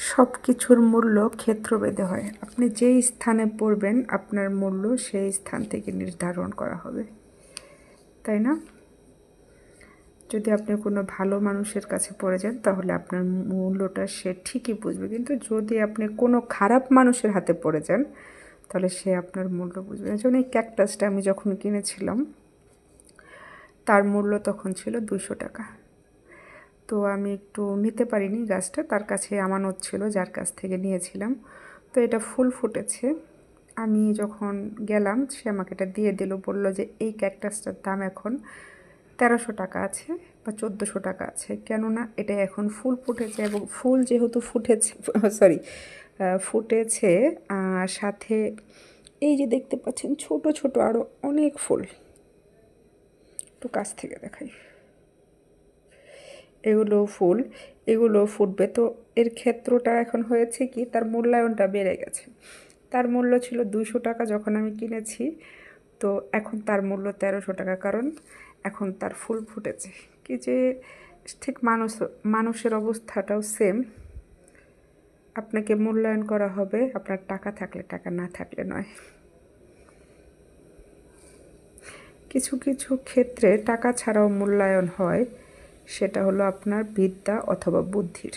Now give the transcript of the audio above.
সব কিছুর মূল্য ক্ষেত্রভেদে হয়। আপনি যেই স্থানে পড়বেন আপনার মূল্য সেই স্থান থেকে নির্ধারণ করা হবে, তাই না? যদি আপনি কোনো ভালো মানুষের কাছে পড়ে যান তাহলে আপনার মূল্যটা সে ঠিকই বুঝবে, কিন্তু যদি আপনি কোনো খারাপ মানুষের হাতে পড়ে যান তাহলে সে আপনার মূল্য বুঝবে না। যেমন এই ক্যাকটাসটা আমি যখন কিনেছিলাম তার মূল্য তখন ছিল 200 টাকা। তো আমি একটু নিতে পারিনি গাছটা, তার কাছে আমানত ছিল যার কাছ থেকে নিয়েছিলাম। তো এটা ফুল ফুটেছে। আমি যখন গেলাম সে আমাকে এটা দিয়ে দিল, বলল যে এই ক্যাকটাসটার দাম এখন 1300 টাকা আছে বা 1400 টাকা আছে, কেননা এটা এখন ফুল ফুটেছে এবং ফুল যেহেতু ফুটেছে ফুটেছে সাথে এই যে দেখতে পাচ্ছেন ছোট ছোট আরও অনেক ফুল, একটু কাছ থেকে দেখাই, এগুলো ফুটবে। তো এর ক্ষেত্রটা এখন হয়েছে কি, তার মূল্যায়নটা বেড়ে গেছে। তার মূল্য ছিল 200 টাকা যখন আমি কিনেছি, তো এখন তার মূল্য 1300 টাকা, কারণ এখন তার ফুল ফুটেছে। কি যে ঠিক মানুষের অবস্থাটাও সেম, আপনাকে মূল্যায়ন করা হবে আপনার টাকা থাকলে, টাকা না থাকলে নয়। কিছু কিছু ক্ষেত্রে টাকা ছাড়াও মূল্যায়ন হয়, সেটা হলো আপনার বিদ্যা অথবা বুদ্ধির।